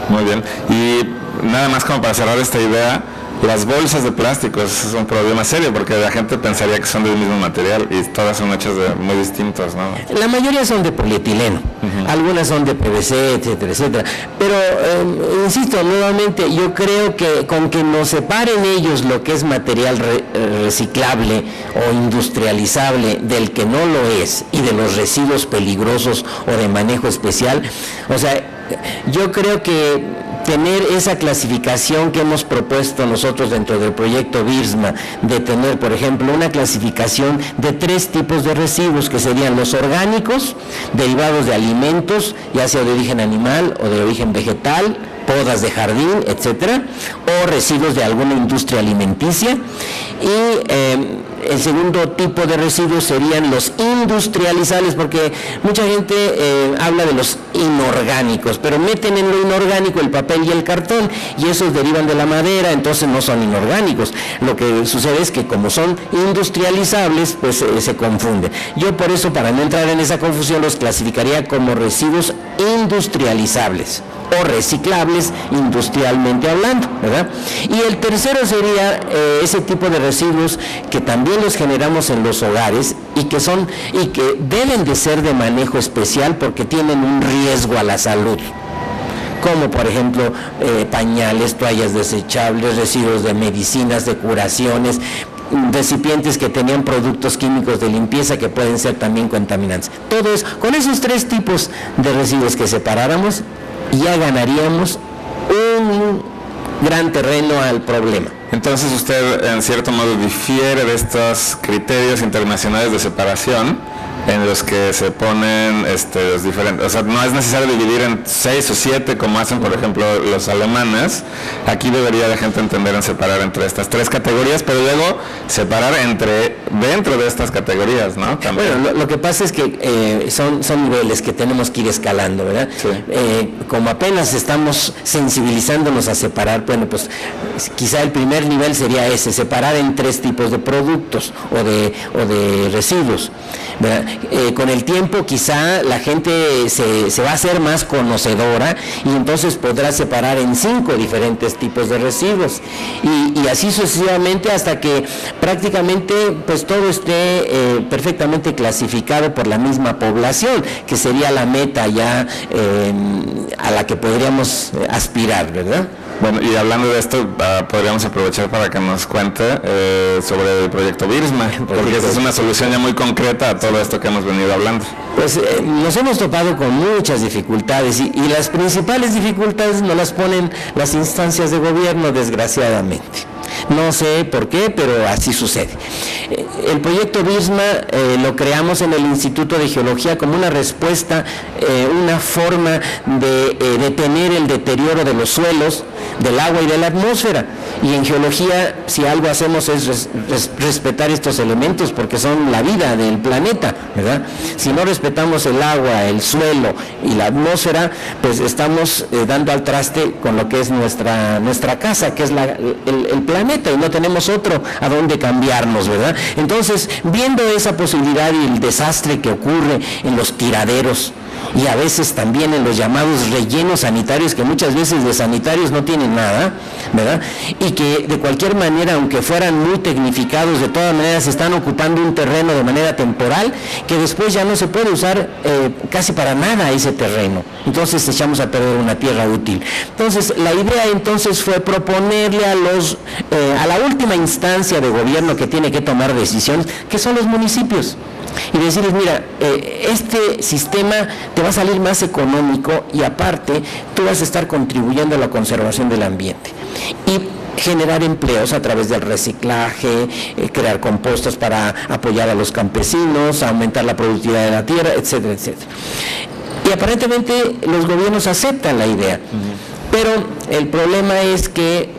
Muy bien. Y nada más como para cerrar esta idea, las bolsas de plástico es un problema serio porque la gente pensaría que son del mismo material y todas son hechas de muy distintos, ¿no? La mayoría son de polietileno, algunas son de PVC, etcétera, etcétera. Pero, insisto, nuevamente, yo creo que con que nos separen ellos lo que es material reciclable o industrializable del que no lo es y de los residuos peligrosos o de manejo especial, o sea, yo creo que tener esa clasificación que hemos propuesto nosotros dentro del proyecto BIRSMA, de tener, por ejemplo, una clasificación de 3 tipos de residuos, que serían los orgánicos, derivados de alimentos, ya sea de origen animal o de origen vegetal, podas de jardín, etcétera, o residuos de alguna industria alimenticia, y el segundo tipo de residuos serían los industrializables, porque mucha gente habla de los inorgánicos, pero meten en lo inorgánico el papel y el cartón, y esos derivan de la madera, entonces no son inorgánicos. Lo que sucede es que como son industrializables, pues se confunde. Yo por eso, para no entrar en esa confusión, los clasificaría como residuos industrializables o reciclables industrialmente hablando, ¿verdad? Y el tercero sería ese tipo de residuos que también los generamos en los hogares y que deben de ser de manejo especial porque tienen un riesgo a la salud, como por ejemplo pañales, toallas desechables, residuos de medicinas, de curaciones, recipientes que tenían productos químicos de limpieza que pueden ser también contaminantes. Todo eso, con esos 3 tipos de residuos que separáramos, ya ganaríamos un gran terreno al problema. Entonces usted en cierto modo difiere de estos criterios internacionales de separación en los que se ponen los diferentes, o sea, no es necesario dividir en 6 o 7 como hacen por ejemplo los alemanes. Aquí debería la gente entender en separar entre estas 3 categorías, pero luego separar dentro de estas categorías, ¿no? También. Bueno, lo que pasa es que son niveles que tenemos que ir escalando, ¿verdad? Sí. Como apenas estamos sensibilizándonos a separar, bueno, pues quizá el primer nivel sería ese, separar en 3 tipos de productos o de residuos, ¿verdad? Con el tiempo quizá la gente se va a hacer más conocedora y entonces podrá separar en 5 diferentes tipos de residuos y así sucesivamente hasta que prácticamente pues todo esté perfectamente clasificado por la misma población, que sería la meta ya a la que podríamos aspirar, ¿verdad? Bueno, y hablando de esto, podríamos aprovechar para que nos cuente sobre el proyecto BIRSMA, porque esa es una solución ya muy concreta a todo esto que hemos venido hablando. Pues nos hemos topado con muchas dificultades y las principales dificultades nos las ponen las instancias de gobierno, desgraciadamente. No sé por qué, pero así sucede. El proyecto BIRSMA lo creamos en el Instituto de Geología como una respuesta, una forma de detener el deterioro de los suelos, del agua y de la atmósfera. Y en geología, si algo hacemos es respetar estos elementos porque son la vida del planeta, ¿verdad? Si no respetamos el agua, el suelo y la atmósfera, pues estamos dando al traste con lo que es nuestra casa, que es el planeta, y no tenemos otro a dónde cambiarnos, ¿verdad? Entonces, viendo esa posibilidad y el desastre que ocurre en los tiraderos y a veces también en los llamados rellenos sanitarios, que muchas veces de sanitarios no tienen nada, ¿verdad? Y que de cualquier manera, aunque fueran muy tecnificados, de todas maneras están ocupando un terreno de manera temporal, que después ya no se puede usar casi para nada ese terreno. Entonces echamos a perder una tierra útil. Entonces la idea entonces fue proponerle a la última instancia de gobierno que tiene que tomar decisiones, que son los municipios, y decirles, mira, este sistema te va a salir más económico y aparte tú vas a estar contribuyendo a la conservación del ambiente y generar empleos a través del reciclaje, crear compostos para apoyar a los campesinos, aumentar la productividad de la tierra, etcétera, etcétera. Y aparentemente los gobiernos aceptan la idea. Pero el problema es que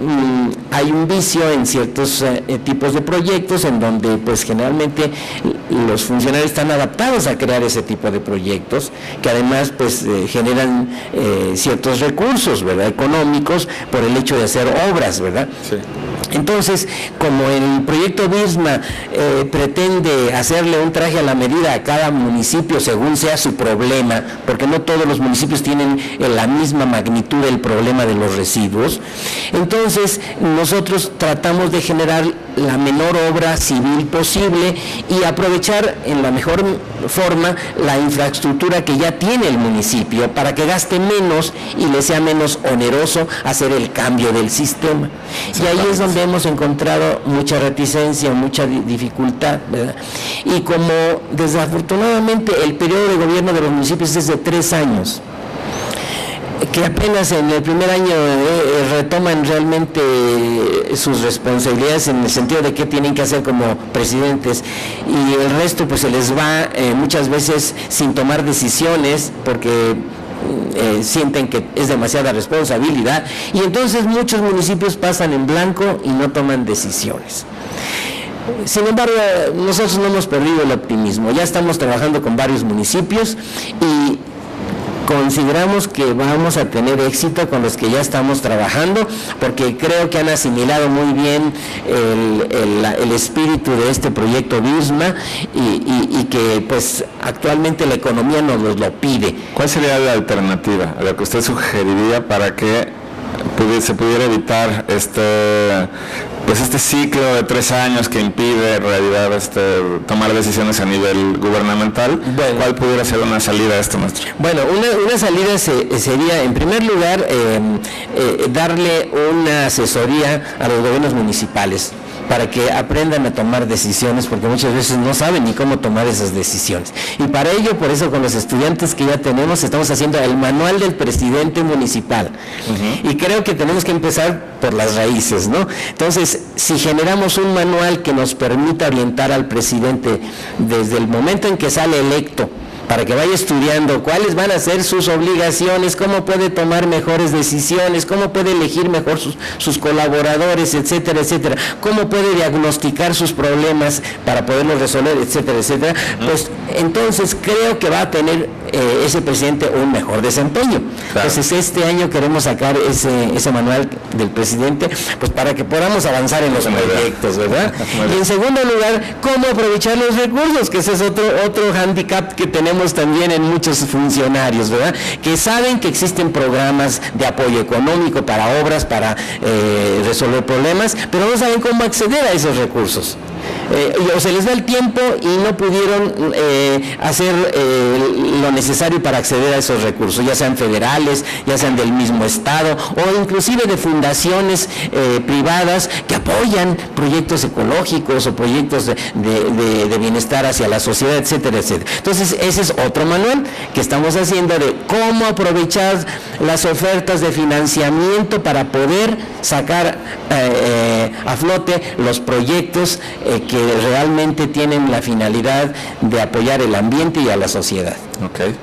hay un vicio en ciertos tipos de proyectos en donde pues generalmente los funcionarios están adaptados a crear ese tipo de proyectos que además pues generan ciertos recursos, ¿verdad?, económicos por el hecho de hacer obras, ¿verdad? Sí. Entonces, como el proyecto BIRSMA pretende hacerle un traje a la medida a cada municipio según sea su problema, porque no todos los municipios tienen la misma magnitud del problema de los residuos, entonces nosotros tratamos de generar la menor obra civil posible y aprovechar en la mejor forma la infraestructura que ya tiene el municipio para que gaste menos y le sea menos oneroso hacer el cambio del sistema. Y ahí es donde hemos encontrado mucha reticencia, mucha dificultad, ¿verdad? Y como desafortunadamente el periodo de gobierno de los municipios es de 3 años, que apenas en el primer año retoman realmente sus responsabilidades en el sentido de qué tienen que hacer como presidentes, y el resto pues se les va muchas veces sin tomar decisiones porque sienten que es demasiada responsabilidad, y entonces muchos municipios pasan en blanco y no toman decisiones. Sin embargo, nosotros no hemos perdido el optimismo, ya estamos trabajando con varios municipios y consideramos que vamos a tener éxito con los que ya estamos trabajando, porque creo que han asimilado muy bien el espíritu de este proyecto BIRSMA y que pues actualmente la economía nos lo pide. ¿Cuál sería la alternativa, la que usted sugeriría para que se pudiera evitar este ciclo de 3 años que impide en realidad tomar decisiones a nivel gubernamental? Bueno, ¿cuál pudiera ser una salida a esto, maestro? Bueno, una salida sería, en primer lugar, darle una asesoría a los gobiernos municipales para que aprendan a tomar decisiones, porque muchas veces no saben ni cómo tomar esas decisiones. Y para ello, por eso con los estudiantes que ya tenemos, estamos haciendo el manual del presidente municipal. Y creo que tenemos que empezar por las raíces, ¿no? Entonces, si generamos un manual que nos permita orientar al presidente desde el momento en que sale electo, para que vaya estudiando cuáles van a ser sus obligaciones, cómo puede tomar mejores decisiones, cómo puede elegir mejor sus colaboradores, etcétera, etcétera, cómo puede diagnosticar sus problemas para poderlos resolver, etcétera, etcétera, pues entonces creo que va a tener ese presidente un mejor desempeño. Claro. Entonces este año queremos sacar ese manual del presidente, pues para que podamos avanzar en los proyectos, ¿verdad? Y en segundo lugar, cómo aprovechar los recursos, que ese es otro hándicap que tenemos también en muchos funcionarios, ¿verdad? Que saben que existen programas de apoyo económico para obras, para resolver problemas, pero no saben cómo acceder a esos recursos. O se les da el tiempo y no pudieron hacer lo necesario para acceder a esos recursos, ya sean federales, ya sean del mismo estado o inclusive de fundaciones privadas que apoyan proyectos ecológicos o proyectos de bienestar hacia la sociedad, etcétera, etcétera. Entonces ese es otro manual que estamos haciendo de cómo aprovechar las ofertas de financiamiento para poder sacar a flote los proyectos que realmente tienen la finalidad de apoyar el ambiente y a la sociedad. Okay.